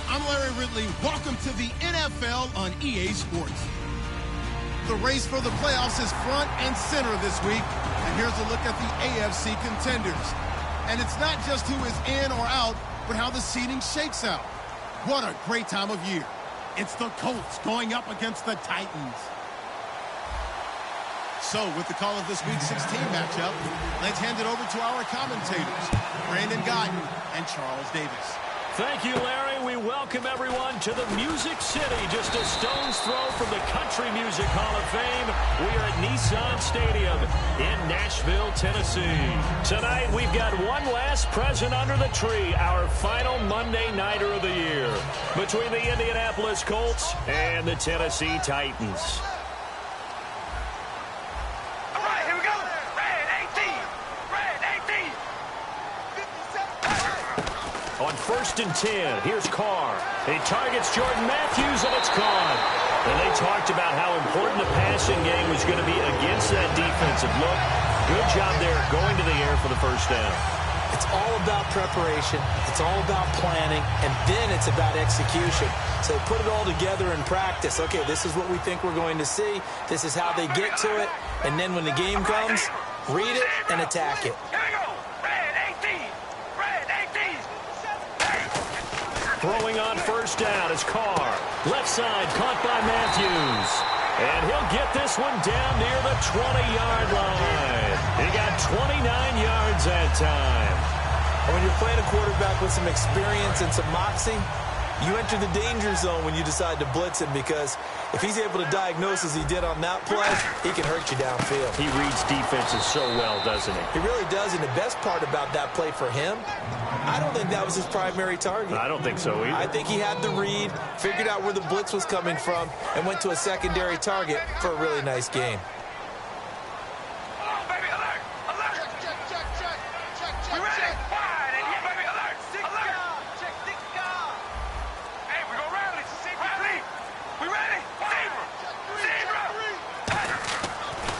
I'm Larry Ridley. Welcome to the NFL on EA Sports. The race for the playoffs is front and center this week. And here's a look at the AFC contenders. And it's not just who is in or out, but how the seeding shakes out. What a great time of year. It's the Colts going up against the Titans. So, with the call of this Week 16 matchup, let's hand it over to our commentators, Brandon Guyton and Charles Davis. Thank you, Larry. We welcome everyone to the Music City, just a stone's throw from the Country Music Hall of Fame. We are at Nissan Stadium in Nashville, Tennessee. Tonight, we've got one last present under the tree, our final Monday Nighter of the year, between the Indianapolis Colts and the Tennessee Titans. On 1st and 10, here's Carr. He targets Jordan Matthews, and it's caught. And they talked about how important the passing game was going to be against that defensive look. Good job there going to the air for the first down. It's all about preparation. It's all about planning. And then it's about execution. So they put it all together in practice. Okay, this is what we think we're going to see. This is how they get to it. And then when the game comes, read it and attack it. Throwing on 1st down is Carr. Left side caught by Matthews. And he'll get this one down near the 20-yard line. He got 29 yards that time. And when you're playing a quarterback with some experience and some moxie, you enter the danger zone when you decide to blitz him, because if he's able to diagnose as he did on that play, he can hurt you downfield. He reads defenses so well, doesn't he? He really does, and the best part about that play for him, I don't think that was his primary target. I don't think so either. I think he had the read, figured out where the blitz was coming from, and went to a secondary target for a really nice game.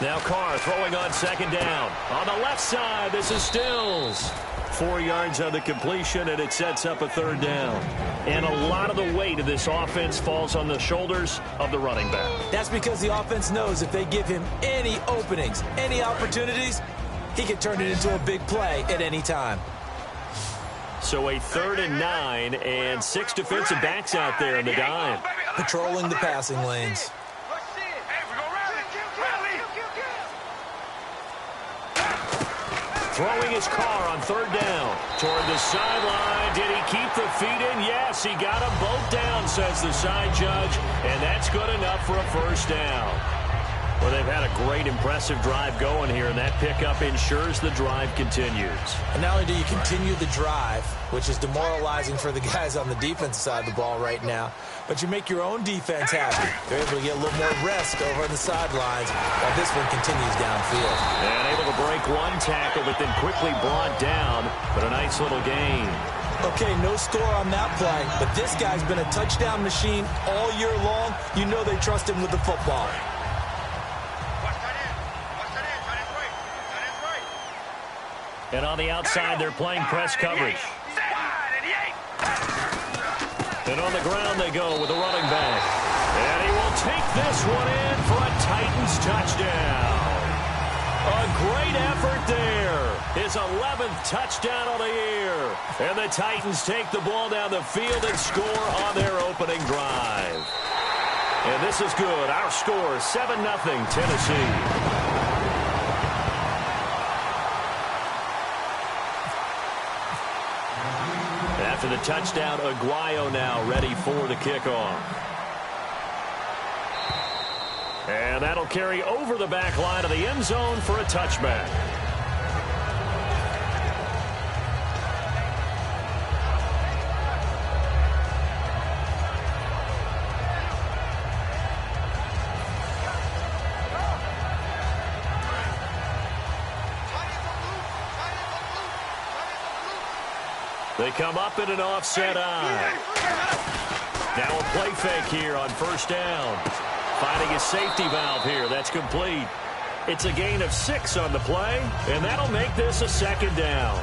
Now Carr throwing on 2nd down. On the left side, this is Stills. 4 yards on the completion, and it sets up a 3rd down. And a lot of the weight of this offense falls on the shoulders of the running back. That's because the offense knows if they give him any openings, any opportunities, he can turn it into a big play at any time. So a 3rd and 9, and 6 defensive backs out there in the dime. Patrolling the passing lanes. Throwing his Carr on 3rd down. Toward the sideline. Did he keep the feet in? Yes, he got them both down, says the side judge. And that's good enough for a 1st down. Well, they've had a great, impressive drive going here, and that pickup ensures the drive continues. And not only do you continue the drive, which is demoralizing for the guys on the defensive side of the ball right now, but you make your own defense happy. They're able to get a little more rest over on the sidelines while this one continues downfield. And able to break one tackle, but then quickly brought down, but a nice little gain. Okay, no score on that play, but this guy's been a touchdown machine all year long. You know they trust him with the football. And on the outside, they're playing press coverage. And on the ground they go with a running back. And he will take this one in for a Titans touchdown. A great effort there. His 11th touchdown of the year. And the Titans take the ball down the field and score on their opening drive. And this is good. Our score, 7-0 Tennessee. After the touchdown, Aguayo now ready for the kickoff. And that'll carry over the back line of the end zone for a touchback. They come up in an offset eye. Now a play fake here on first down. Finding a safety valve here. That's complete. It's a gain of 6 on the play, and that'll make this a second down.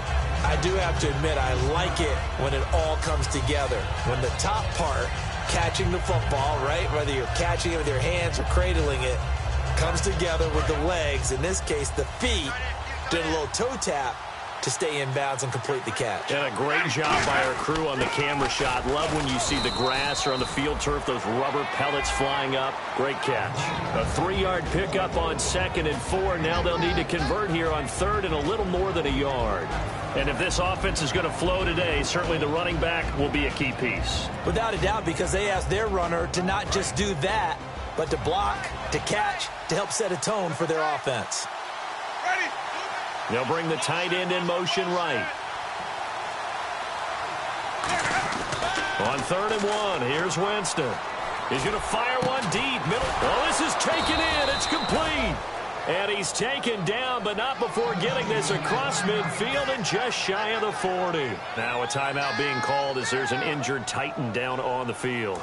I do have to admit, I like it when it all comes together. When the top part, catching the football, right, whether you're catching it with your hands or cradling it, comes together with the legs, in this case the feet, doing a little toe tap to stay in bounds and complete the catch. And a great job by our crew on the camera shot. Love when you see the grass or on the field turf, those rubber pellets flying up. Great catch. A 3-yard pickup on 2nd and 4. Now they'll need to convert here on 3rd and a little more than a yard. And if this offense is going to flow today, certainly the running back will be a key piece. Without a doubt, because they asked their runner to not just do that, but to block, to catch, to help set a tone for their offense. They'll bring the tight end in motion right. On 3rd and 1, here's Winston. He's going to fire one deep. Middle. Oh, this is taken in. It's complete. And he's taken down, but not before getting this across midfield and just shy of the 40. Now a timeout being called as there's an injured Titan down on the field.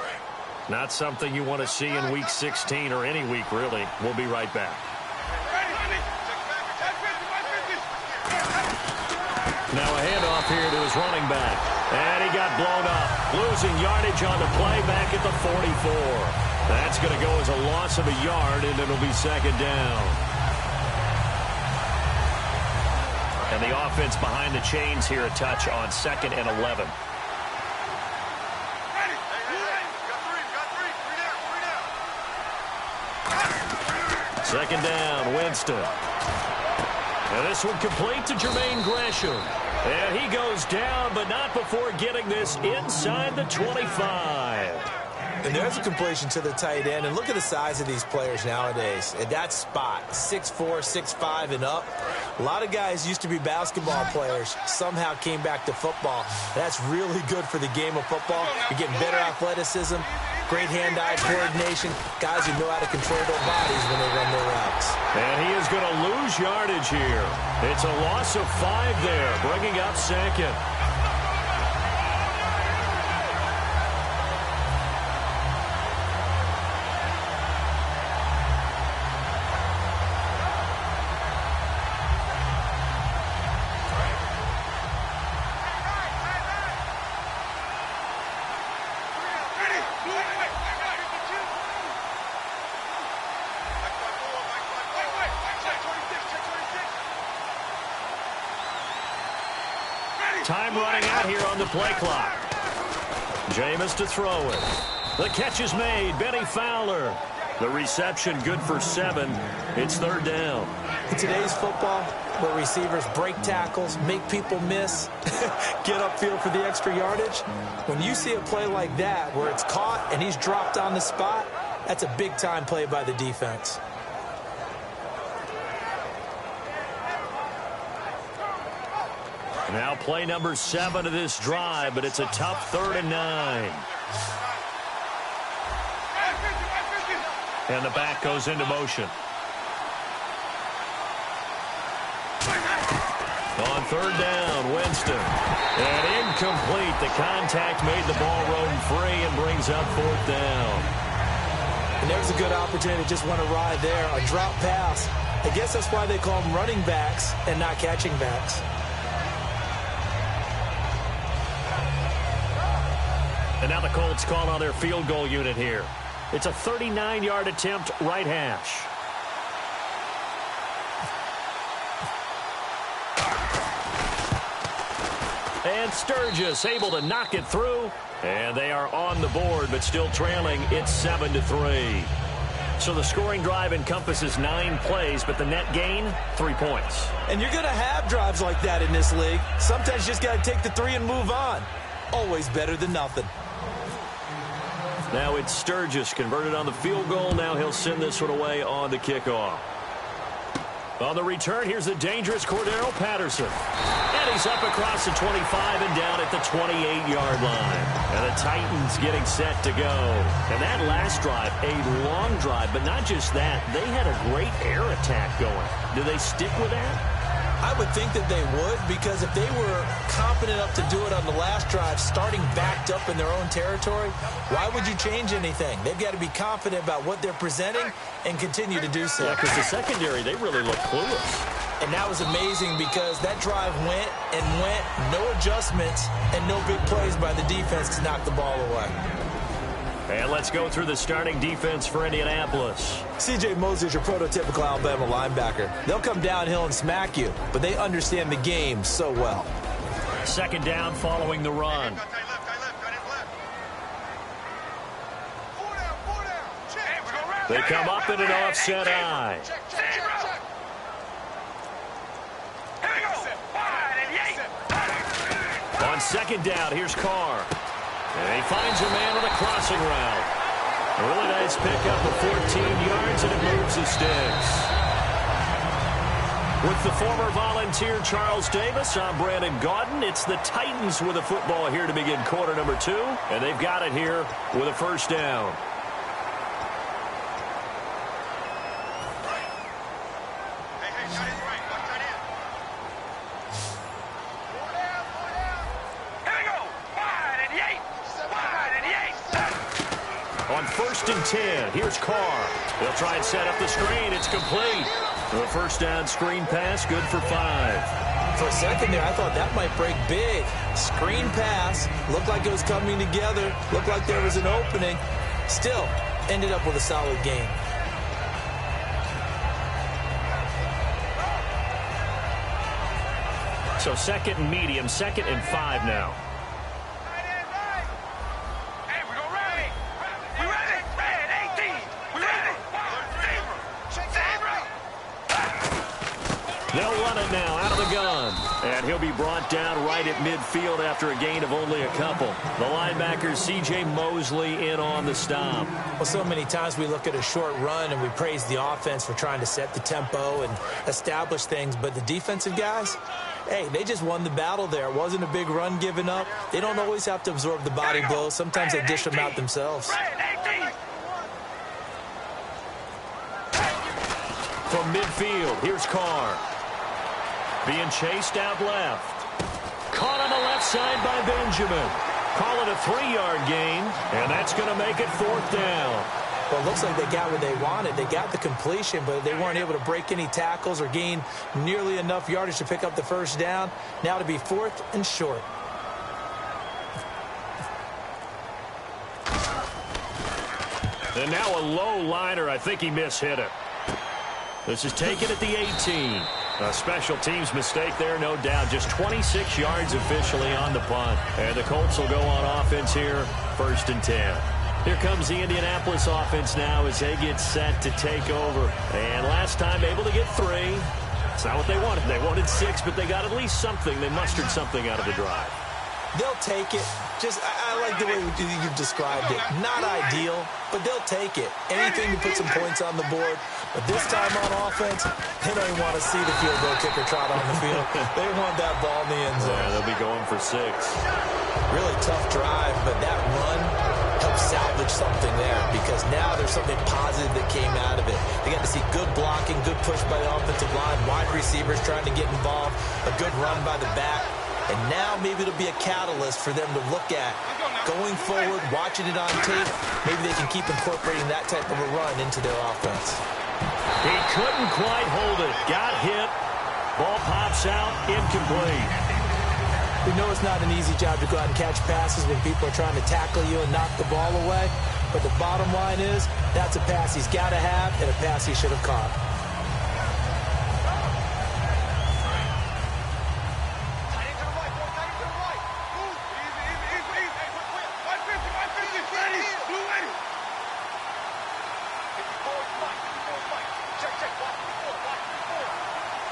Not something you want to see in Week 16 or any week, really. We'll be right back. Now a handoff here to his running back. And he got blown up. Losing yardage on the play back at the 44. That's going to go as a loss of a yard, and it'll be second down. And the offense behind the chains here, a touch on 2nd and 11. Second down, Winston. And this one complete to Jermaine Gresham. And he goes down, but not before getting this inside the 25. And there's a completion to the tight end. And look at the size of these players nowadays. At that spot, 6'4", 6'5", and up. A lot of guys used to be basketball players, somehow came back to football. That's really good for the game of football. You're getting better athleticism, great hand-eye coordination, guys who know how to control their bodies when they run their routes. And he is going to lose yardage here. It's a loss of 5 there, bringing up 2nd. Time running out here on the play clock. Jameis to throw it. The catch is made. Benny Fowler. The reception good for 7. It's 3rd down. In today's football, where receivers break tackles, make people miss, get upfield for the extra yardage, when you see a play like that where it's caught and he's dropped on the spot, that's a big-time play by the defense. Now play number 7 of this drive, but it's a tough 3rd and 9. And the back goes into motion. On 3rd down, Winston. And incomplete. The contact made the ball roam free and brings up 4th down. And there's a good opportunity to just want to ride there. A drop pass. I guess that's why they call them running backs and not catching backs. And now the Colts call on their field goal unit here. It's a 39-yard attempt, right hash. And Sturgis able to knock it through. And they are on the board, but still trailing. It's 7-3. So the scoring drive encompasses 9 plays, but the net gain, 3 points. And you're going to have drives like that in this league. Sometimes you just got to take the 3 and move on. Always better than nothing. Now it's Sturgis converted on the field goal. Now he'll send this one away on the kickoff. On the return, here's the dangerous Cordero Patterson. And he's up across the 25 and down at the 28-yard line. And the Titans getting set to go. And that last drive, a long drive, but not just that. They had a great air attack going. Do they stick with that? I would think that they would, because if they were confident enough to do it on the last drive, starting backed up in their own territory, why would you change anything? They've got to be confident about what they're presenting and continue to do so. Yeah, because the secondary, they really look clueless. And that was amazing because that drive went and went, no adjustments, and no big plays by the defense to knock the ball away. And let's go through the starting defense for Indianapolis. C.J. Mosley's your prototypical Alabama linebacker. They'll come downhill and smack you, but they understand the game so well. 2nd down following the run. They come up in an offset eye. On 2nd down, here's Carr. And he finds a man with a crossing route. A really nice pickup of 14 yards, and it moves the sticks. With the former Volunteer Charles Davis, I'm Brandon Gaudin. It's the Titans with a football here to begin quarter number 2, and they've got it here with a 1st down. On 1st and 10, here's Carr. They'll try and set up the screen. It's complete. The 1st down screen pass, good for 5. For a second there, I thought that might break big. Screen pass, looked like it was coming together, looked like there was an opening. Still, ended up with a solid game. So 2nd and medium, 2nd and 5 now. They'll run it now out of the gun. And he'll be brought down right at midfield after a gain of only a couple. The linebacker, C.J. Mosley, in on the stop. Well, so many times we look at a short run and we praise the offense for trying to set the tempo and establish things. But the defensive guys, hey, they just won the battle there. It wasn't a big run given up. They don't always have to absorb the body blows. Sometimes they dish them out themselves. From midfield, here's Carr. Being chased out left. Caught on the left side by Benjamin. Call it a 3-yard gain, and that's going to make it 4th down. Well, it looks like they got what they wanted. They got the completion, but they weren't able to break any tackles or gain nearly enough yardage to pick up the 1st down. Now to be 4th and short. And now a low liner. I think he mishit it. This is taken at the 18. A special teams mistake there, no doubt. Just 26 yards officially on the punt. And the Colts will go on offense here, 1st and 10. Here comes the Indianapolis offense now as they get set to take over. And last time able to get 3. It's not what they wanted. They wanted 6, but they got at least something. They mustered something out of the drive. They'll take it. I like the way you've described it. Not ideal, but they'll take it. Anything to put some points on the board. But this time on offense, they don't even want to see the field goal kicker trot on the field. They want that ball in the end zone. Yeah, they'll be going for 6. Really tough drive, but that run helps salvage something there because now there's something positive that came out of it. They got to see good blocking, good push by the offensive line, wide receivers trying to get involved, a good run by the back. And now maybe it'll be a catalyst for them to look at going forward, watching it on tape. Maybe they can keep incorporating that type of a run into their offense. He couldn't quite hold it. Got hit. Ball pops out. Incomplete. We know it's not an easy job to go out and catch passes when people are trying to tackle you and knock the ball away. But the bottom line is that's a pass he's got to have and a pass he should have caught.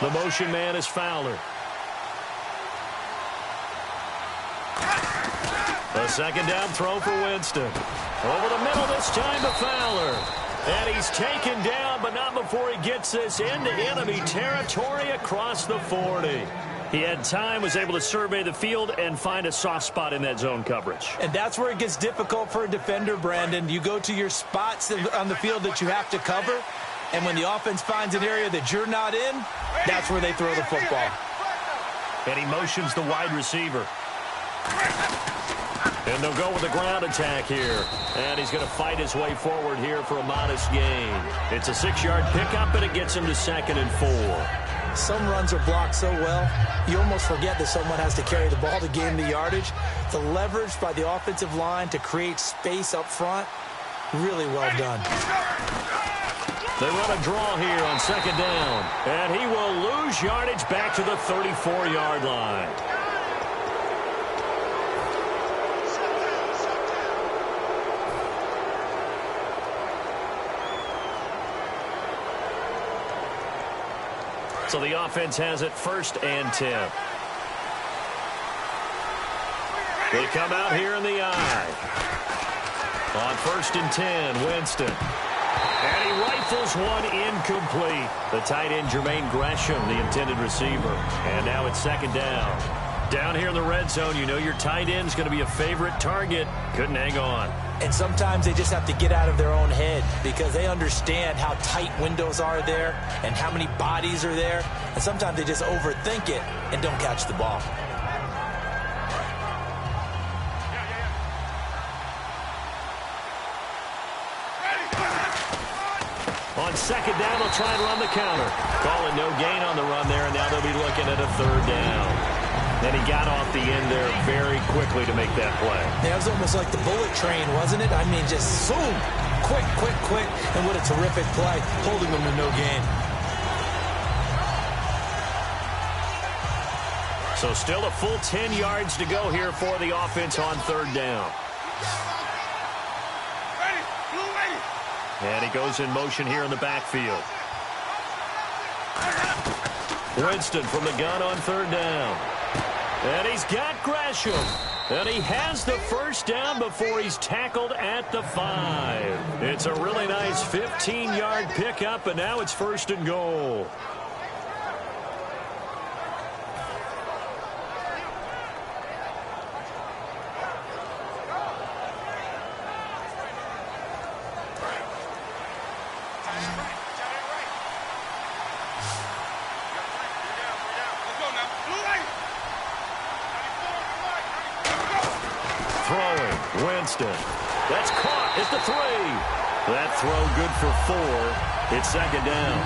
The motion man is Fowler. A second down throw for Winston. Over the middle this time to Fowler. And he's taken down, but not before he gets this into enemy territory across the 40. He had time, was able to survey the field and find a soft spot in that zone coverage. And that's where it gets difficult for a defender, Brandon. You go to your spots on the field that you have to cover, and when the offense finds an area that you're not in, that's where they throw the football. And he motions the wide receiver. And they'll go with a ground attack here. And he's going to fight his way forward here for a modest gain. It's a 6-yard pickup, and it gets him to 2nd and 4. Some runs are blocked so well, you almost forget that someone has to carry the ball to gain the yardage. The leverage by the offensive line to create space up front, really well done. They run a draw here on 2nd down. And he will lose yardage back to the 34-yard line. So the offense has it 1st and 10. They come out here in the eye. On 1st and 10, Winston. And he rifles one incomplete. The tight end, Jermaine Gresham, the intended receiver. And now it's 2nd down. Down here in the red zone, you know your tight end's going to be a favorite target. Couldn't hang on. And sometimes they just have to get out of their own head because they understand how tight windows are there and how many bodies are there. And sometimes they just overthink it and don't catch the ball. On 2nd down, they'll try and run the counter. Calling no gain on the run there, and now they'll be looking at a 3rd down. And he got off the end there very quickly to make that play. Yeah, it was almost like the bullet train, wasn't it? I mean, just zoom, quick, quick, quick. And what a terrific play, holding them to no gain. So still a full 10 yards to go here for the offense on 3rd down. And he goes in motion here in the backfield. Winston from the gun on 3rd down. And he's got Gresham. And he has the 1st down before he's tackled at the 5. It's a really nice 15-yard pickup, and now it's 1st and goal. Winston. That's caught at the 3. That throw good for 4. It's 2nd down.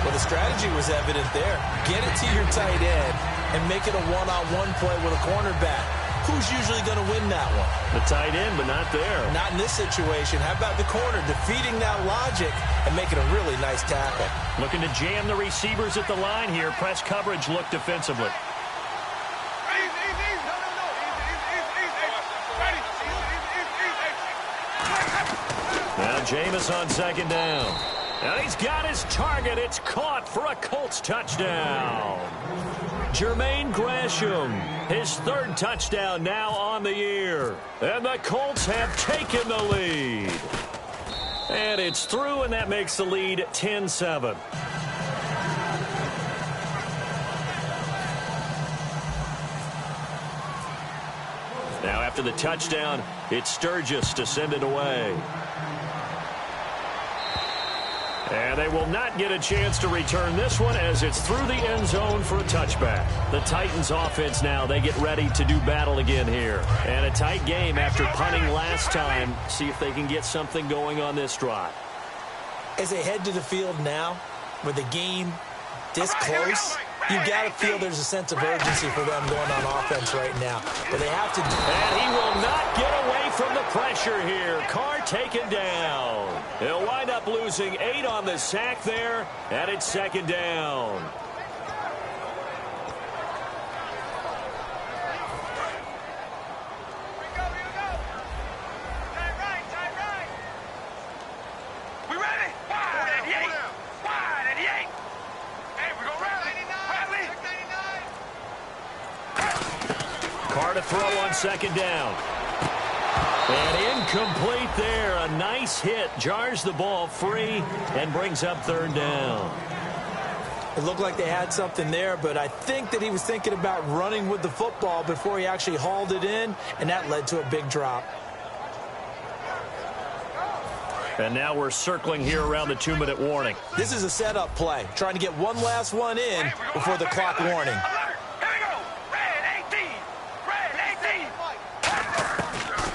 Well, the strategy was evident there. Get it to your tight end and make it a one-on-one play with a cornerback. Who's usually going to win that one? The tight end, but not there. Not in this situation. How about the corner defeating that logic and making a really nice tackle? Looking to jam the receivers at the line here. Press coverage look defensively. Now Jameis on 2nd down. And he's got his target. It's caught for a Colts touchdown. Jermaine Gresham, his third touchdown now on the year. And the Colts have taken the lead. And it's through, and that makes the lead 10-7. Now after the touchdown, it's Sturgis to send it away. And they will not get a chance to return this one as it's through the end zone for a touchback. The Titans offense now, they get ready to do battle again here. And a tight game after punting last time. See if they can get something going on this drive. As they head to the field now, with the game this close, you got to feel there's a sense of urgency for them going on offense right now. But they have to. And he will not get away from the pressure here. Carr taken down. He'll wind up losing 8 on the sack there, and it's second down. Carr to throw on second down. And incomplete there. A nice hit. Jars the ball free and brings up third down. It looked like they had something there, but I think that he was thinking about running with the football before he actually hauled it in, and that led to a big drop. And now we're circling here around the 2-minute warning. This is a setup play, trying to get one last one in before the clock warning.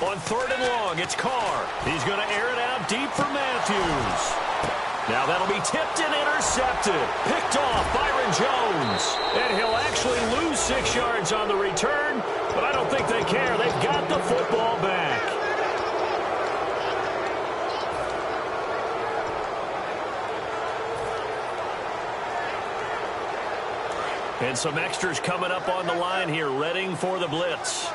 On third and long, it's Carr. He's going to air it out deep for Matthews. Now that'll be tipped and intercepted. Picked off Byron Jones. And he'll actually lose 6 yards on the return, but I don't think they care. They've got the football back. And some extras coming up on the line here, readying for the blitz.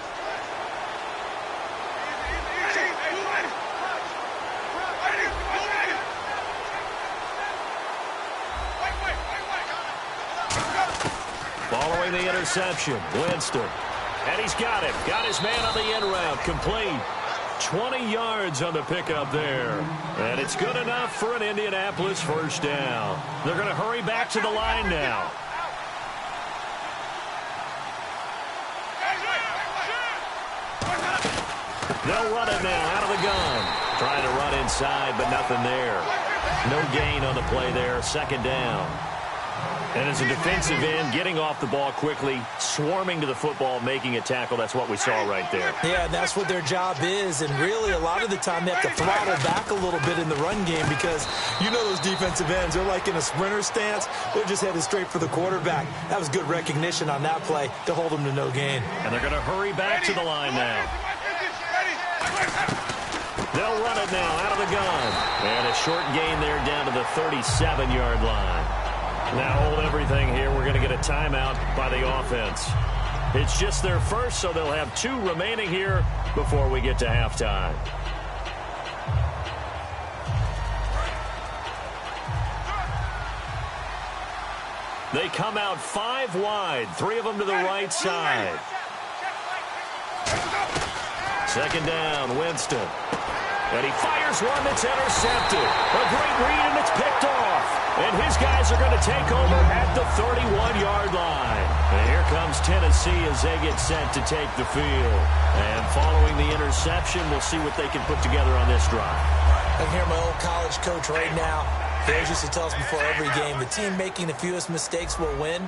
Following the interception, Winston. And he's got him. Got his man on the end route. Complete. 20 yards on the pickup there. And it's good enough for an Indianapolis first down. They're going to hurry back to the line now. They'll run it now out of the gun. Trying to run inside, but nothing there. No gain on the play there. Second down. And as a defensive end, getting off the ball quickly, swarming to the football, making a tackle. That's what we saw right there. Yeah, that's what their job is. And really, a lot of the time, they have to throttle back a little bit in the run game because you know those defensive ends, they're like in a sprinter stance. They're just headed straight for the quarterback. That was good recognition on that play to hold them to no gain. And they're going to hurry back to the line now. They'll run it now out of the gun. And a short gain there down to the 37-yard line. Now hold everything here. We're going to get a timeout by the offense. It's just their first, so they'll have 2 remaining here before we get to halftime. They come out 5 wide, 3 of them to the right side. Second down, Winston. And he fires one that's intercepted. A great read, and it's picked off. And his guys are going to take over at the 31-yard line. And here comes Tennessee as they get set to take the field. And following the interception, we'll see what they can put together on this drive. I can hear my old college coach right now. He always used to tell us before every game, the team making the fewest mistakes will win.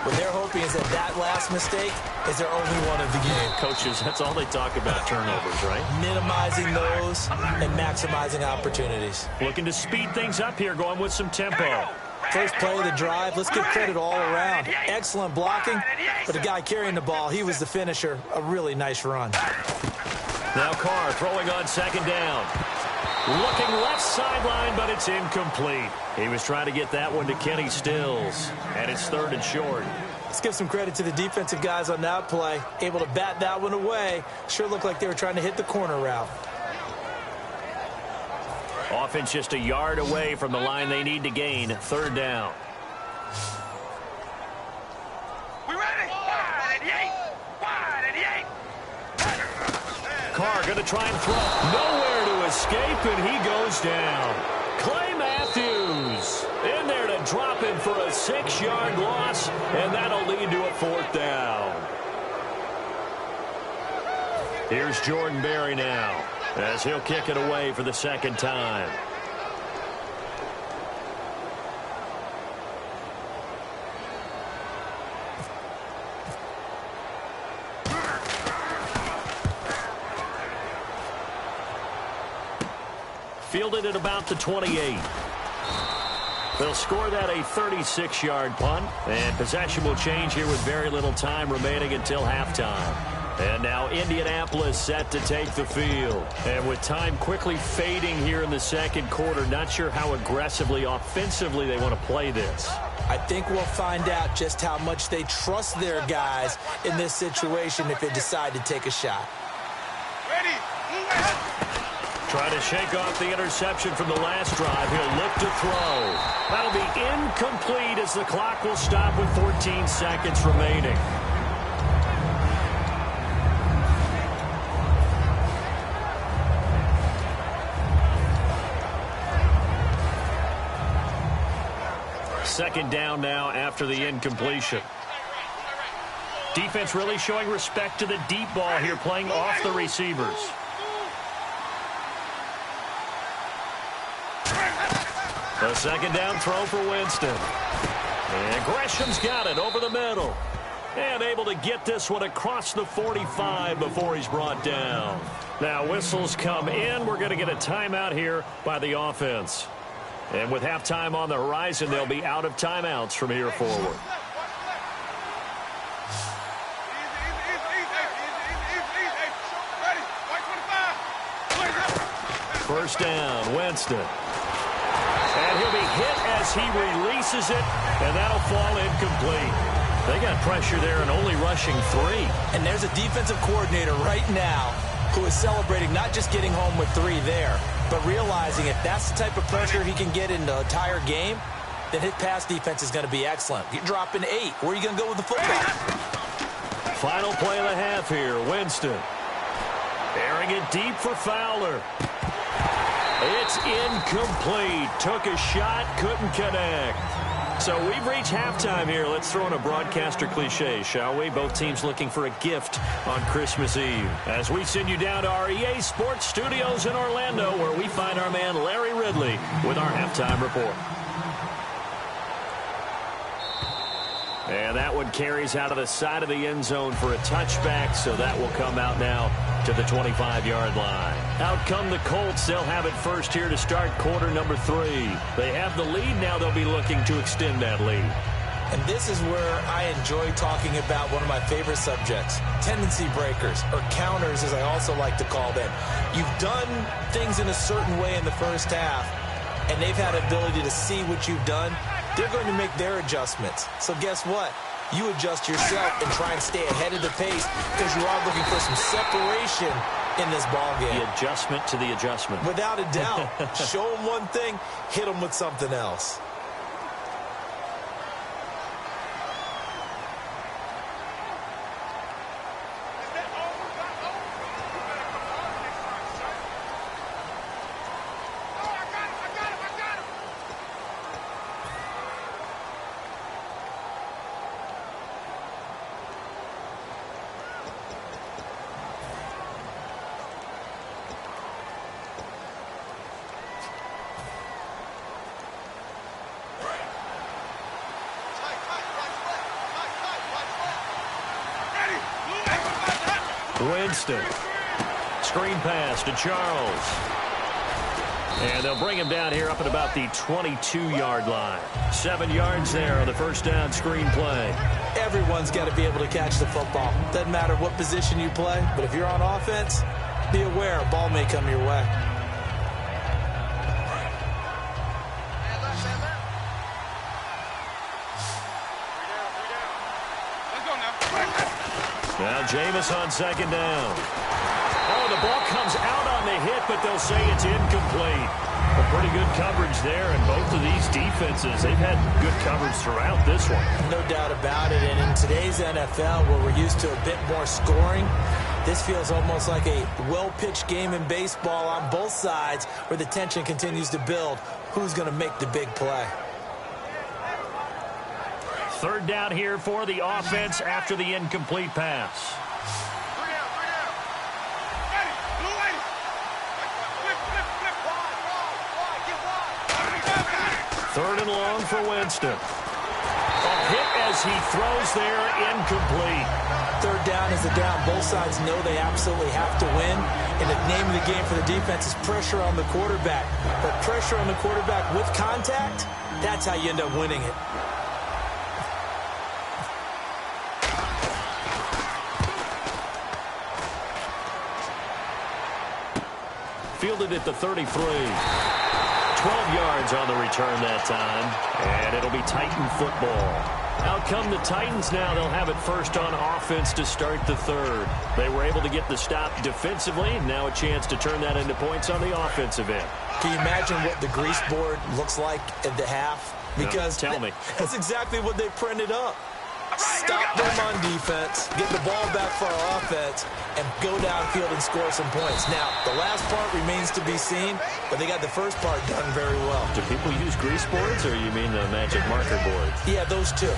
What they're hoping is that that last mistake is their only one of the game. Coaches, that's all they talk about, turnovers, right? Minimizing those and maximizing opportunities. Looking to speed things up here, going with some tempo. First play of the drive, let's give credit all around. Excellent blocking, but the guy carrying the ball, he was the finisher. A really nice run. Now Carr throwing on second down. Looking left sideline, but it's incomplete. He was trying to get that one to Kenny Stills, and it's third and short. Let's give some credit to the defensive guys on that play. Able to bat that one away. Sure looked like they were trying to hit the corner route. Offense just a yard away from the line they need to gain. Third down. We ready? Wide and yank. Wide and yank. Carr going to try and throw. Nowhere to escape, and he goes down. Clay Matthews in there to drop him for a 6-yard loss, and that'll lead to a 4th down. Here's Jordan Berry now, as he'll kick it away for the 2nd time. Fielded at about the 28. They'll score that a 36-yard punt, and possession will change here with very little time remaining until halftime. And now Indianapolis set to take the field. And with time quickly fading here in the 2nd quarter, not sure how aggressively, offensively they want to play this. I think we'll find out just how much they trust their guys in this situation if they decide to take a shot. Ready. Move ahead. Try to shake off the interception from the last drive. He'll look to throw. That'll be incomplete as the clock will stop with 14 seconds remaining. Second down now after the incompletion. Defense really showing respect to the deep ball here, playing off the receivers. A 2nd down throw for Winston. And Gresham's got it over the middle. And able to get this one across the 45 before he's brought down. Now whistles come in. We're going to get a timeout here by the offense. And with halftime on the horizon, they'll be out of timeouts from here forward. First down, Winston. And he'll be hit as he releases it, and that'll fall incomplete. They got pressure there and only rushing 3. And there's a defensive coordinator right now who is celebrating not just getting home with 3 there, but realizing if that's the type of pressure he can get in the entire game, then his pass defense is going to be excellent. You're dropping 8. Where are you going to go with the football? Final play of the half here, Winston. Airing it deep for Fowler. It's incomplete. Took a shot, couldn't connect. So we've reached halftime here. Let's throw in a broadcaster cliche, shall we? Both teams looking for a gift on Christmas Eve. As we send you down to our EA Sports Studios in Orlando, where we find our man Larry Ridley with our halftime report. And that one carries out of the side of the end zone for a touchback, so that will come out now to the 25-yard line. Out come the Colts. They'll have it first here to start quarter number 3. They have the lead. Now they'll be looking to extend that lead. And this is where I enjoy talking about one of my favorite subjects, tendency breakers, or counters as I also like to call them. You've done things in a certain way in the first half, and they've had ability to see what you've done. They're going to make their adjustments. So guess what? You adjust yourself and try and stay ahead of the pace because you are looking for some separation in this ball game. The adjustment to the adjustment. Without a doubt. Show them one thing, hit them with something else. Winston. Screen pass to Charles. And they'll bring him down here up at about the 22-yard line. 7 yards there on the first down screen play. Everyone's got to be able to catch the football. Doesn't matter what position you play, but if you're on offense, be aware a ball may come your way. Now Jameis on second down. Oh, the ball comes out on the hit, but they'll say it's incomplete. Well, pretty good coverage there, and both of these defenses, they've had good coverage throughout this one. No doubt about it, and in today's NFL, where we're used to a bit more scoring, this feels almost like a well-pitched game in baseball on both sides where the tension continues to build. Who's going to make the big play? Third down here for the offense after the incomplete pass. Third and long for Winston. A hit as he throws there, incomplete. Third down is the down. Both sides know they absolutely have to win. And the name of the game for the defense is pressure on the quarterback. But pressure on the quarterback with contact, that's how you end up winning it. Fielded at the 33. 12 yards on the return that time, and it'll be Titan football. Out come the Titans now. They'll have it first on offense to start the third. They were able to get the stop defensively, and now a chance to turn that into points on the offensive end. Can you imagine what the grease board looks like at the half? Because tell me. That's exactly what they printed up. Stop them on defense, get the ball back for our offense, and go downfield and score some points. Now, the last part remains to be seen, but they got the first part done very well. Do people use grease boards, or you mean the magic marker boards? Yeah, those two.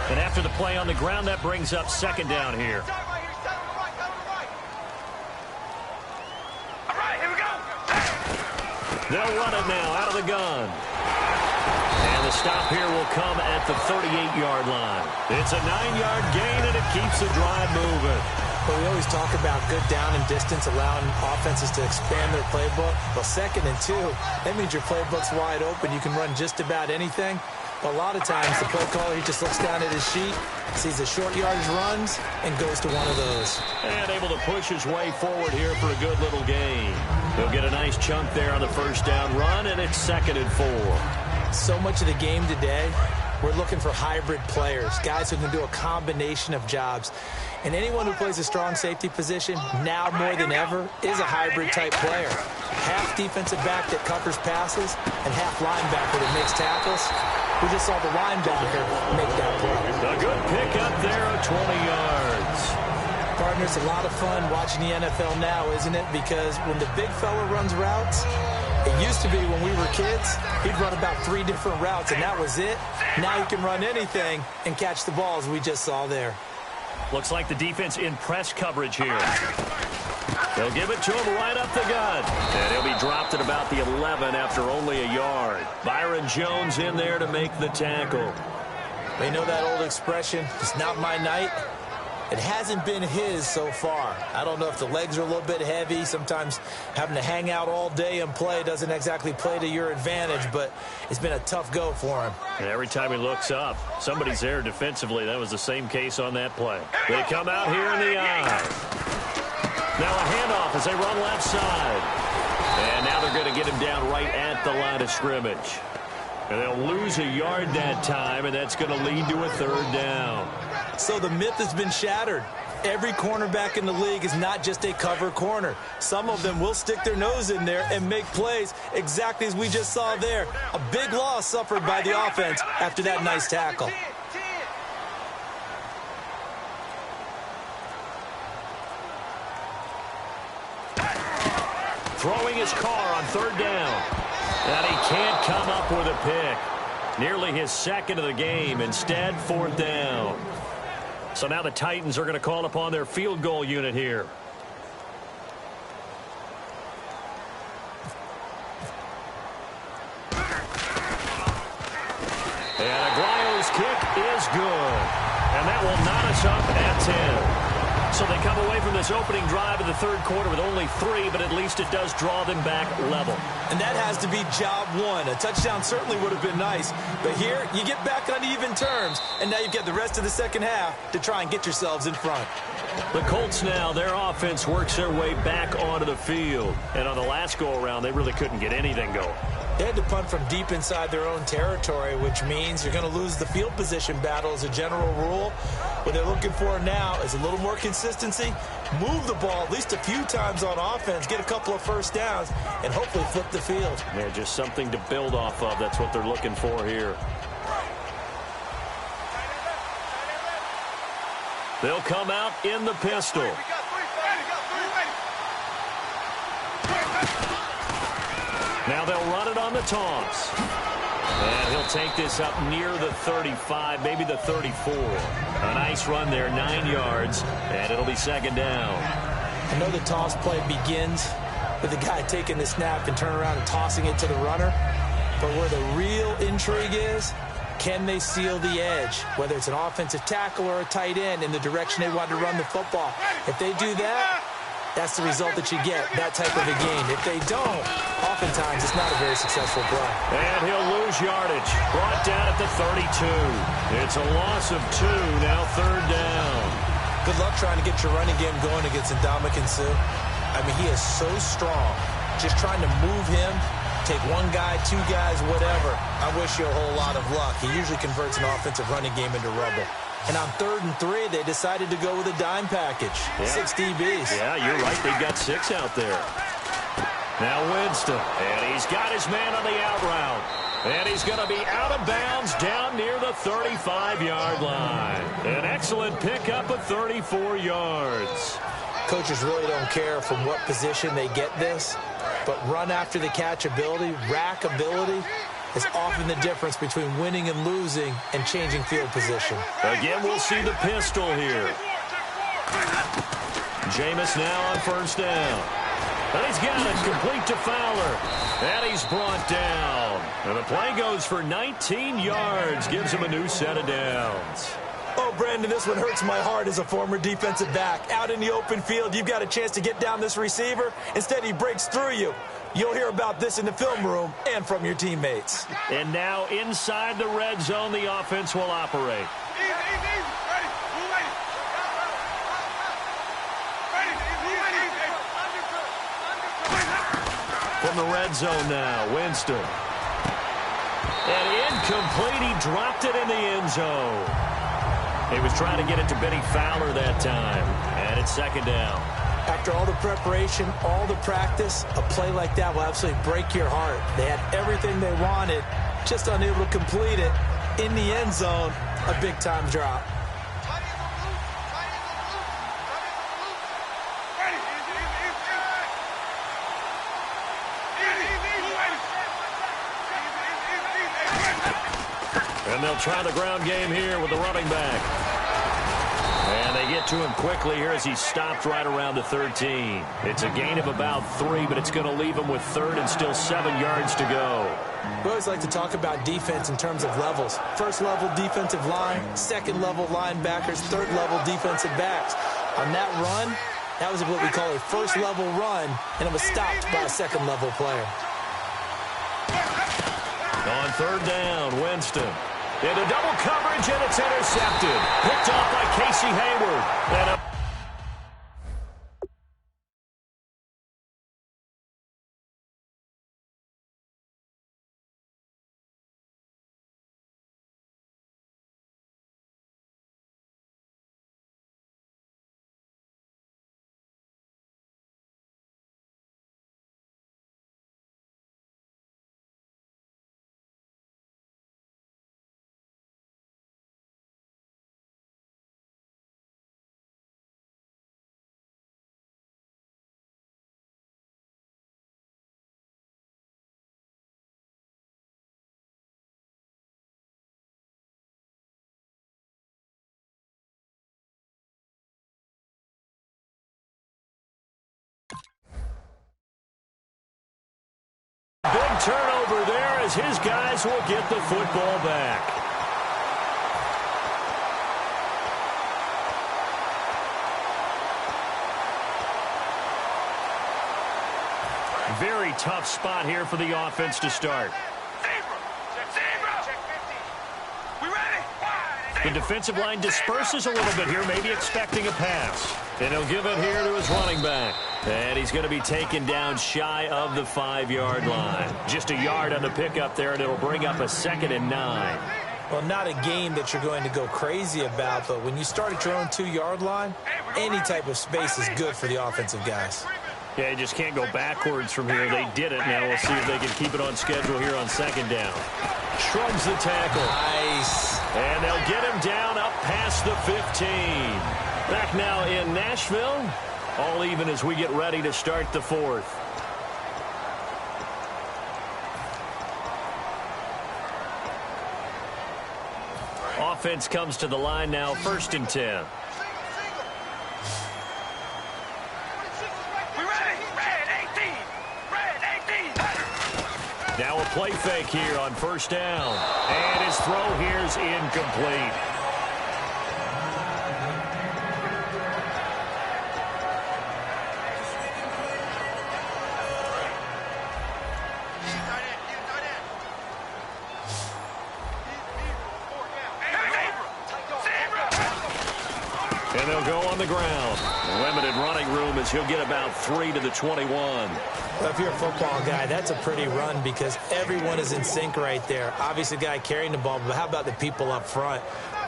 And after the play on the ground, that brings up second down here. All right, here we go. They'll run it now out of the gun. And the stop here will come at the 38-yard line. It's a 9-yard gain, and it keeps the drive moving. Well, we always talk about good down and distance, allowing offenses to expand their playbook. Well, 2nd and 2, that means your playbook's wide open. You can run just about anything. But a lot of times, the play caller, he just looks down at his sheet, sees the short yardage runs, and goes to one of those. And able to push his way forward here for a good little gain. He'll get a nice chunk there on the first down run, and it's 2nd and 4. So much of the game today, we're looking for hybrid players, guys who can do a combination of jobs. And anyone who plays a strong safety position, now more than ever, is a hybrid-type player. Half defensive back that covers passes, and half linebacker that makes tackles. We just saw the linebacker make that play. A good pickup there of 20 yards. Partner, it's a lot of fun watching the NFL now, isn't it? Because when the big fella runs routes, it used to be when we were kids, he'd run about 3 different routes, and that was it. Now he can run anything and catch the balls we just saw there. Looks like the defense in press coverage here. They'll give it to him right up the gut. And he'll be dropped at about the 11 after only a yard. Byron Jones in there to make the tackle. They know that old expression, it's not my night. It hasn't been his so far. I don't know if the legs are a little bit heavy. Sometimes having to hang out all day and play doesn't exactly play to your advantage, but it's been a tough go for him. And every time he looks up, somebody's there defensively. That was the same case on that play. They come out here in the eye. Now a handoff as they run left side. And now they're going to get him down right at the line of scrimmage. And they'll lose a yard that time, and that's going to lead to a third down. So the myth has been shattered. Every cornerback in the league is not just a cover corner. Some of them will stick their nose in there and make plays exactly as we just saw there. A big loss suffered by the offense after that nice tackle. Throwing his car on third down. And he can't come up with a pick. Nearly his 2nd of the game. Instead, 4th down. So now the Titans are going to call upon their field goal unit here. And Aguayo's kick is good. And that will knot us up at 10. So they come away from this opening drive of the third quarter with only 3, but at least it does draw them back level. And that has to be job one. A touchdown certainly would have been nice. But here, you get back on even terms, and now you've got the rest of the second half to try and get yourselves in front. The Colts now, their offense works their way back onto the field. And on the last go-around, they really couldn't get anything going. They had to punt from deep inside their own territory, which means you're going to lose the field position battle as a general rule. What they're looking for now is a little more consistency, move the ball at least a few times on offense, get a couple of first downs, and hopefully flip the field. Yeah, just something to build off of. That's what they're looking for here. They'll come out in the pistol. Now they'll run it on the toss. And he'll take this up near the 35, maybe the 34. A nice run there, 9 yards, and it'll be second down. I know the toss play begins with the guy taking the snap and turning around and tossing it to the runner. But where the real intrigue is, can they seal the edge, whether it's an offensive tackle or a tight end, in the direction they want to run the football? If they do that, that's the result that you get, that type of a game. If they don't, oftentimes it's not a very successful play. And he'll lose yardage. Brought down at the 32. It's a loss of 2, now third down. Good luck trying to get your running game going against Ndamukong Suh. I mean, he is so strong. Just trying to move him, take one guy, 2 guys, whatever. I wish you a whole lot of luck. He usually converts an offensive running game into rubble. And on 3rd and 3, they decided to go with a dime package. Yeah. 6 DBs. Yeah, you're right. They got 6 out there. Now Winston. And he's got his man on the out route. And he's going to be out of bounds down near the 35-yard line. An excellent pickup of 34 yards. Coaches really don't care from what position they get this, but run after the catch ability, rack ability, is often the difference between winning and losing and changing field position. Again, we'll see the pistol here. Jameis now on first down. And he's got it complete to Fowler. And he's brought down. And the play goes for 19 yards. Gives him a new set of downs. Oh, Brandon, this one hurts my heart as a former defensive back. Out in the open field, you've got a chance to get down this receiver. Instead, he breaks through you. You'll hear about this in the film room and from your teammates. And now inside the red zone, the offense will operate. From the red zone now, Winston. And incomplete, he dropped it in the end zone. He was trying to get it to Benny Fowler that time. And it's second down. After all the preparation, all the practice, a play like that will absolutely break your heart. They had everything they wanted, just unable to complete it. In the end zone, a big-time drop. And they'll try the ground game here with the running back. And they get to him quickly here as he stopped right around the 13. It's a gain of about 3, but it's going to leave him with 3rd and still 7 yards to go. We always like to talk about defense in terms of levels. First level defensive line, second level linebackers, third level defensive backs. On that run, that was what we call a first level run, and it was stopped by a second level player. On 3rd down, Winston. Into double coverage, and it's intercepted. Picked off by Casey Hayward. And big turnover there as his guys will get the football back. Very tough spot here for the offense to start. The defensive line disperses a little bit here, maybe expecting a pass. And he'll give it here to his running back. And he's going to be taken down shy of the 5-yard line. Just a yard on the pickup there, and it'll bring up a 2nd and 9. Well, not a game that you're going to go crazy about, but when you start at your own 2-yard line, any type of space is good for the offensive guys. Yeah, you just can't go backwards from here. They did it. Now we'll see if they can keep it on schedule here on 2nd down. Shrugs the tackle. Nice. And they'll get him down up past the 15. Back now in Nashville. All even as we get ready to start the 4th. Offense comes to the line now, 1st and 10. Now a play fake here on 1st down. And his throw here is incomplete. And they'll go on the ground. Limited running room as he'll get about 3 to the 21. Well, if you're a football guy, that's a pretty run because everyone is in sync right there. Obviously, the guy carrying the ball, but how about the people up front?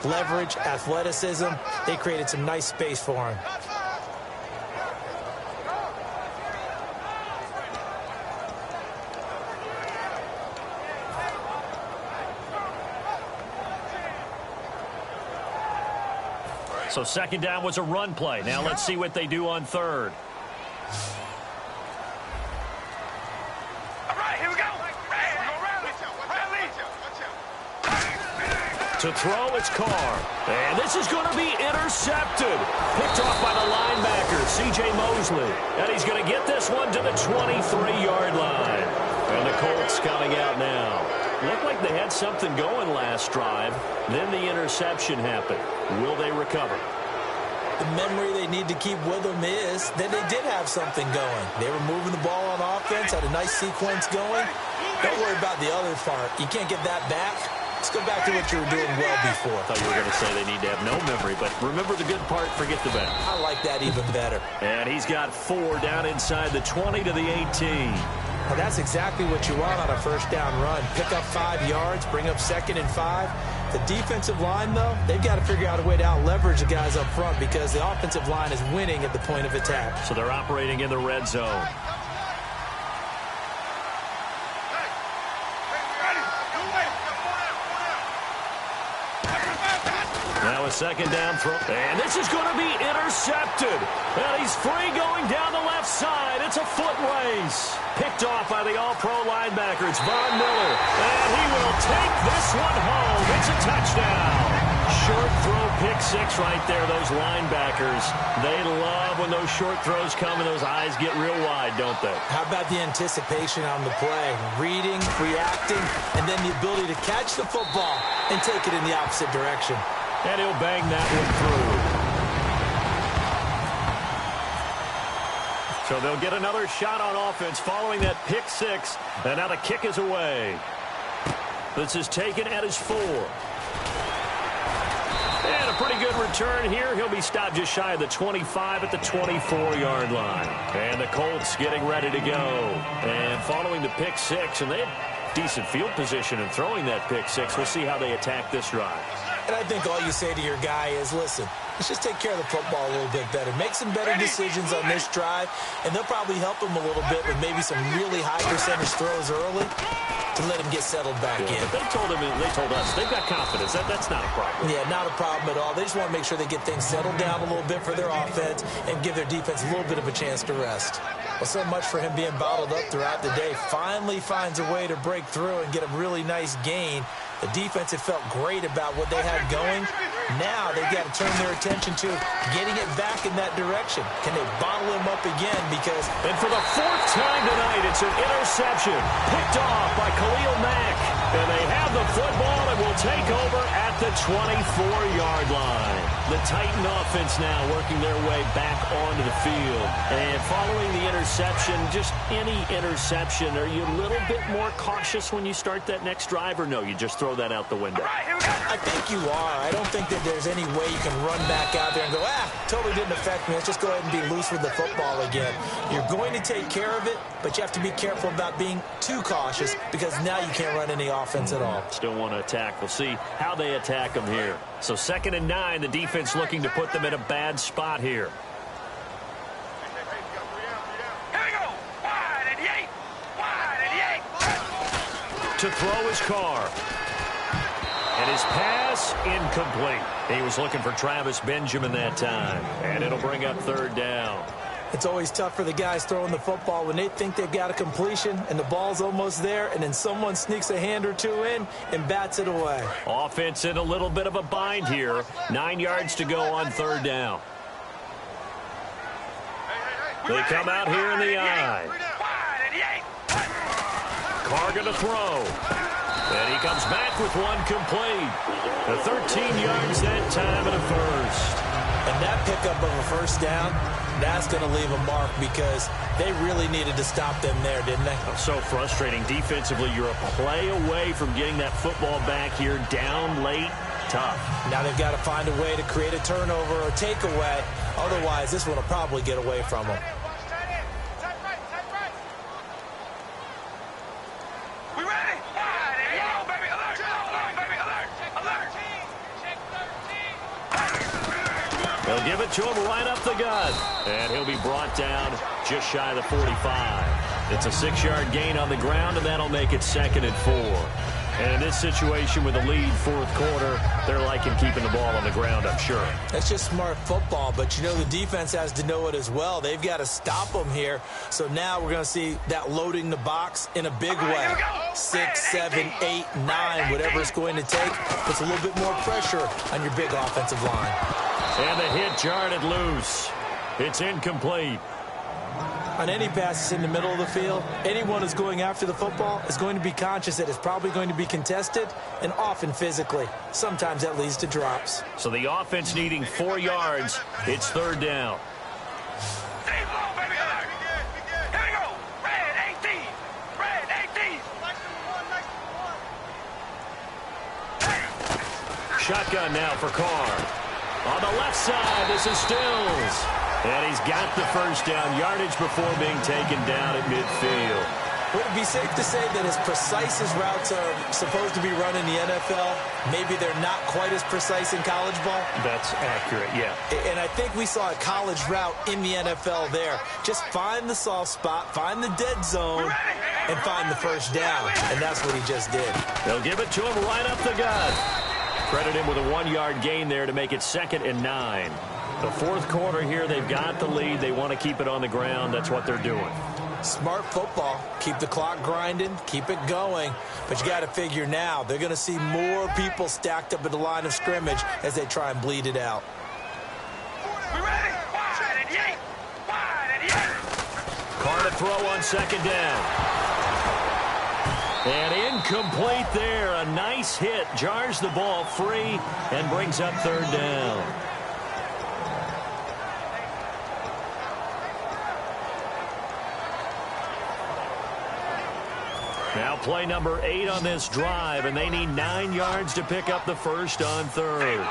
Leverage, athleticism, they created some nice space for him. So 2nd down was a run play. Now let's see what they do on 3rd. All right, here we go. To throw, it's Carr. And this is going to be intercepted. Picked off by the linebacker, C.J. Mosley. And he's going to get this one to the 23-yard line. And the Colts coming out now. Looked like they had something going last drive. Then the interception happened. Will they recover? The memory they need to keep with them is that they did have something going. They were moving the ball on offense, had a nice sequence going. Don't worry about the other part. You can't get that back. Let's go back to what you were doing well before. I thought you were going to say they need to have no memory, but remember the good part, forget the bad. I like that even better. And he's got 4 down inside the 20 to the 18. Well, that's exactly what you want on a 1st down run. Pick up 5 yards, bring up 2nd and 5. The defensive line, though, they've got to figure out a way to out-leverage the guys up front because the offensive line is winning at the point of attack. So they're operating in the red zone. Now a 2nd down throw. And this is going to be intercepted. And he's free going down the left side. It's a foot race. Picked off by the all-pro linebacker. It's Von Miller. And he will take this one home. It's a touchdown. Short throw, pick 6 right there. Those linebackers, they love when those short throws come and those eyes get real wide, don't they? How about the anticipation on the play? Reading, reacting, and then the ability to catch the football and take it in the opposite direction. And he'll bang that one through. So they'll get another shot on offense following that pick 6. And now the kick is away. This is taken at his 4. And a pretty good return here. He'll be stopped just shy of the 25 at the 24-yard line. And the Colts getting ready to go. And following the pick 6, and they had decent field position in throwing that pick 6. We'll see how they attack this drive. And I think all you say to your guy is, listen, let's just take care of the football a little bit better. Make some better decisions on this drive, and they'll probably help him a little bit with maybe some really high percentage throws early to let him get settled back in. They told us they've got confidence. That's not a problem. Yeah, not a problem at all. They just want to make sure they get things settled down a little bit for their offense and give their defense a little bit of a chance to rest. Well, so much for him being bottled up throughout the day. Finally finds a way to break through and get a really nice gain. The defense had felt great about what they had going. Now they've got to turn their attention to getting it back in that direction. Can they bottle him up again? Because... And for the 4th time tonight, it's an interception picked off by Khalil Mack. And they have the football and will take over at the 24-yard line. The Titan offense now working their way back onto the field. And following the interception, just any interception, are you a little bit more cautious when you start that next drive, or no, you just throw that out the window? I think you are. I don't think that there's any way you can run back out there and go, totally didn't affect me. Let's just go ahead and be loose with the football again. You're going to take care of it, but you have to be careful about being too cautious because now you can't run any offense at all. Still want to attack. We'll see how they attack them here. So 2nd and 9, the defense looking to put them in a bad spot here. Here we go. Wide at the 8. Wide at the 8. To throw his car. And his pass incomplete. He was looking for Travis Benjamin that time. And it'll bring up 3rd down. It's always tough for the guys throwing the football when they think they've got a completion and the ball's almost there, and then someone sneaks a hand or two in and bats it away. Offense in a little bit of a bind here. 9 yards to go on 3rd down. They come out here in the eye. Carr going to throw. And he comes back with one complete. The 13 yards that time and a first. And that pickup of a first down, that's going to leave a mark because they really needed to stop them there, didn't they? So frustrating. Defensively, you're a play away from getting that football back here down late. Tough. Now they've got to find a way to create a turnover or takeaway. Otherwise, this one will probably get away from them. We ready? Yellow, baby, alert! Alert, baby, alert! Alert! They'll give it to him right up the gut. And he'll be brought down just shy of the 45. It's a 6-yard gain on the ground, and that'll make it 2nd and 4. And in this situation with a lead 4th quarter, they're liking keeping the ball on the ground, I'm sure. That's just smart football, but you know the defense has to know it as well. They've got to stop them here. So now we're going to see that loading the box in a big way. 6, 7, 8, 9, whatever it's going to take, puts a little bit more pressure on your big offensive line. And the hit jarred it loose. It's incomplete. On any passes in the middle of the field, anyone who's going after the football is going to be conscious that it's probably going to be contested and often physically. Sometimes that leads to drops. So the offense needing 4 yards. It's 3rd down. Stay low, baby, alert! Here we go! Red 18! Red 18! Shotgun now for Carr. On the left side, this is Stills. And he's got the first down yardage before being taken down at midfield. Would it be safe to say that as precise as routes are supposed to be run in the NFL, maybe they're not quite as precise in college ball? That's accurate, yeah. And I think we saw a college route in the NFL there. Just find the soft spot, find the dead zone, and find the first down. And that's what he just did. They'll give it to him right up the gut. Credit him with a 1-yard gain there to make it 2nd and 9. The 4th quarter here, they've got the lead. They want to keep it on the ground. That's what they're doing. Smart football. Keep the clock grinding. Keep it going. But you got to figure now, they're going to see more people stacked up at the line of scrimmage as they try and bleed it out. We ready? Wide at the 8! Wide at the 8! Carr to throw on 2nd down. And incomplete there. A nice hit. Jars the ball free and brings up 3rd down. Now play number 8 on this drive, and they need 9 yards to pick up the first on 3rd.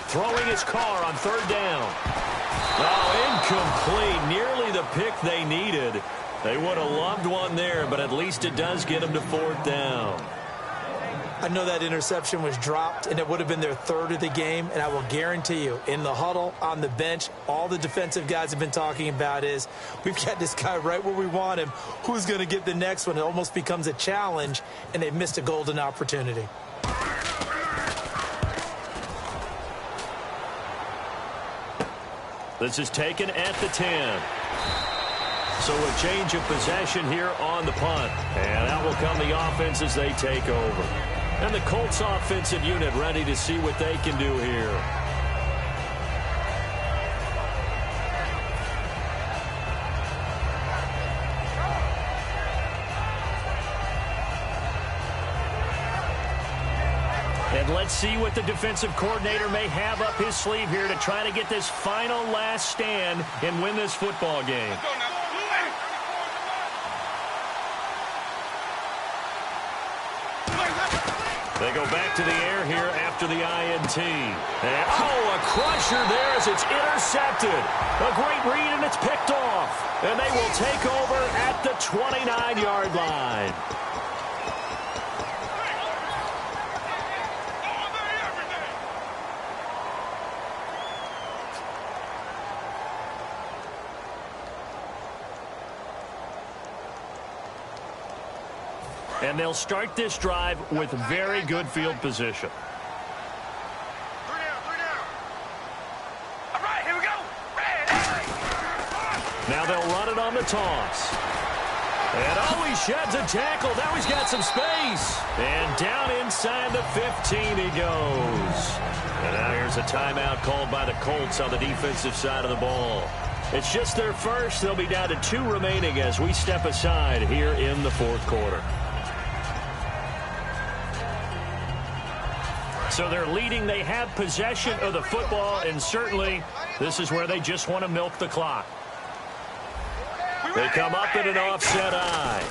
Throwing his Carr on 3rd down. Oh, incomplete. Nearly the pick they needed. They would have loved one there, but at least it does get them to 4th down. I know that interception was dropped, and it would have been their 3rd of the game, and I will guarantee you, in the huddle, on the bench, all the defensive guys have been talking about is, we've got this guy right where we want him. Who's going to get the next one? It almost becomes a challenge, and they've missed a golden opportunity. This is taken at the 10. So a change of possession here on the punt. And out will come the offense as they take over. And the Colts offensive unit ready to see what they can do here. let's see what the defensive coordinator may have up his sleeve here to try to get this final last stand and win this football game. They go back to the air here after the INT. And, a crusher there as it's intercepted. A great read, and it's picked off. And they will take over at the 29-yard line. And they'll start this drive with very good field position. All right, here we go. Now they'll run it on the toss. And he sheds a tackle. Now he's got some space. And down inside the 15 he goes. And now here's a timeout called by the Colts on the defensive side of the ball. It's just their first. They'll be down to 2 remaining as we step aside here in the fourth quarter. So they're leading. They have possession of the football, and certainly this is where they just want to milk the clock. They come up in an offset eye.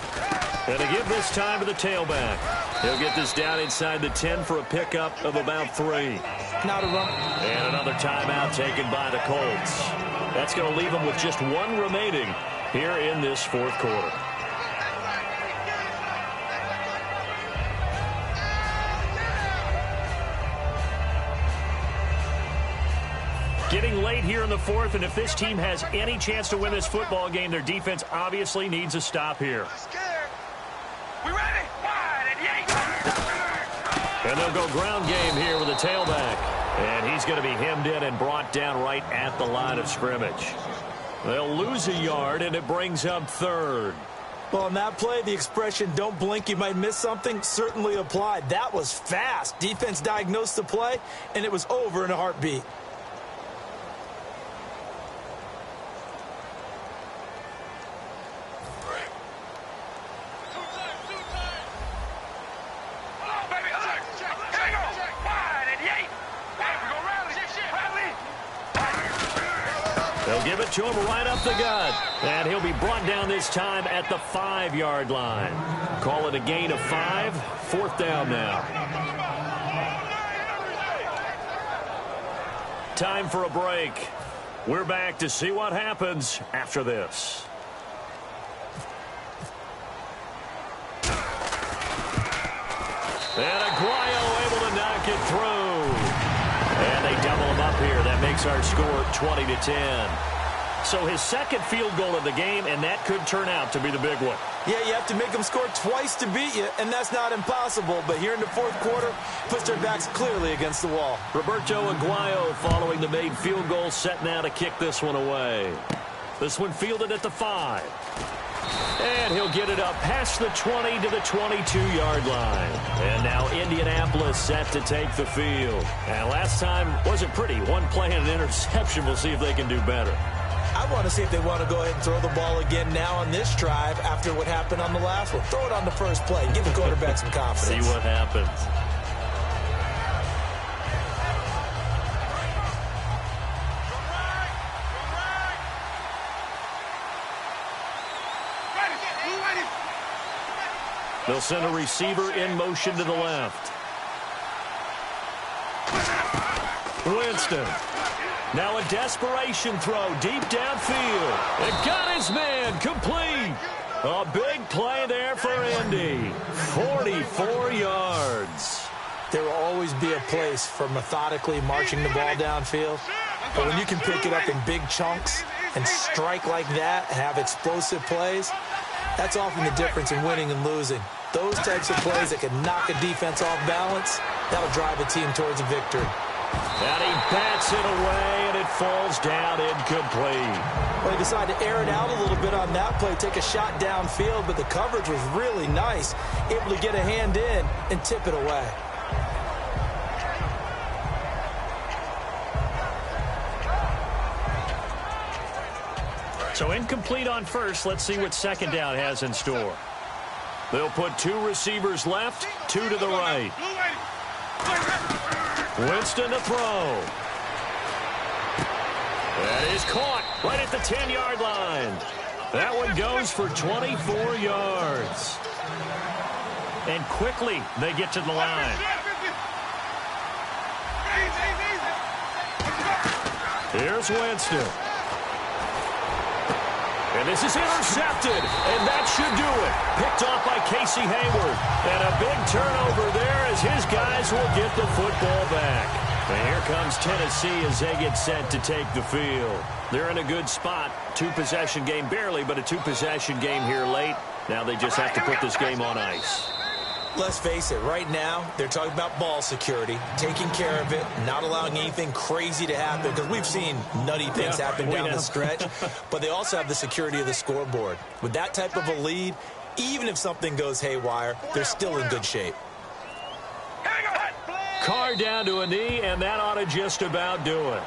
And they give this time to the tailback. He'll get this down inside the 10 for a pickup of about 3. Now to run. And another timeout taken by the Colts. That's going to leave them with just 1 remaining here in this fourth quarter. Getting late here in the fourth, and if this team has any chance to win this football game, their defense obviously needs a stop here. We ready? Wide and And they'll go ground game here with a tailback. And he's going to be hemmed in and brought down right at the line of scrimmage. They'll lose a yard, and it brings up 3rd. Well, on that play, the expression, don't blink, you might miss something, certainly applied. That was fast. Defense diagnosed the play, and it was over in a heartbeat. They'll give it to him right up the gut. And he'll be brought down this time at the 5-yard line. Call it a gain of 5. 4th down now. Time for a break. We're back to see what happens after this. And Aguayo able to knock it through. And they double him up here. That makes our score 20-10. So his second field goal of the game, and that could turn out to be the big one. Yeah, you have to make them score twice to beat you, and that's not impossible. But here in the fourth quarter, puts their backs clearly against the wall. Roberto Aguayo following the made field goal, set now to kick this one away. This one fielded at the 5. And he'll get it up past the 20 to the 22-yard line. And now Indianapolis set to take the field. And last time wasn't pretty. One play and an interception. We'll see if they can do better. I want to see if they want to go ahead and throw the ball again now on this drive after what happened on the last one. Throw it on the first play. Give the quarterback some confidence. See what happens. They'll send a receiver in motion to the left. Winston. Now a desperation throw deep downfield. And got his man complete. A big play there for Indy. 44 yards. There will always be a place for methodically marching the ball downfield. But when you can pick it up in big chunks and strike like that and have explosive plays, that's often the difference in winning and losing. Those types of plays that can knock a defense off balance, that'll drive a team towards a victory. And he bats it away, and it falls down incomplete. Well, he decided to air it out a little bit on that play, take a shot downfield, but the coverage was really nice, able to get a hand in and tip it away. So incomplete on first. Let's see what second down has in store. They'll put 2 receivers left, 2 to the right. Winston to throw. That is caught right at the 10-yard line. That one goes for 24 yards. And quickly they get to the line. Here's Winston. And this is intercepted, and that should do it. Picked off by Casey Hayward. And a big turnover there as his guys will get the football back. And here comes Tennessee as they get set to take the field. They're in a good spot. Two-possession game, barely, but a two-possession game here late. Now they just have to put this game on ice. Let's face it, right now, they're talking about ball security, taking care of it, not allowing anything crazy to happen, because we've seen nutty things happen down the stretch, but they also have the security of the scoreboard. With that type of a lead, even if something goes haywire, they're still in good shape. Carr down to a knee, and that ought to just about do it.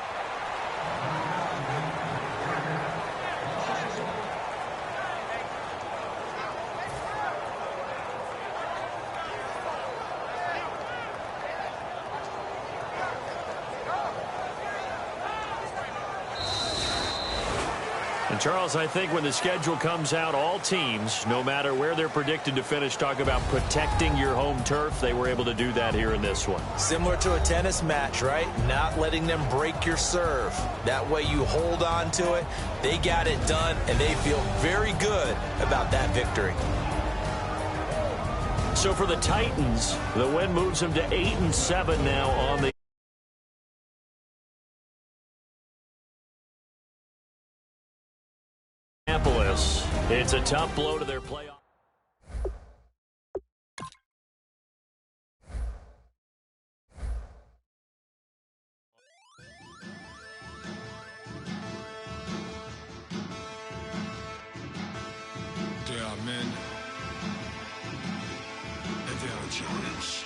And Charles, I think when the schedule comes out, all teams, no matter where they're predicted to finish, talk about protecting your home turf. They were able to do that here in this one. Similar to a tennis match, right? Not letting them break your serve. That way you hold on to it. They got it done, and they feel very good about that victory. So for the Titans, the win moves them to 8-7 now on the It's a tough blow to their playoff. There are men, and there are giants.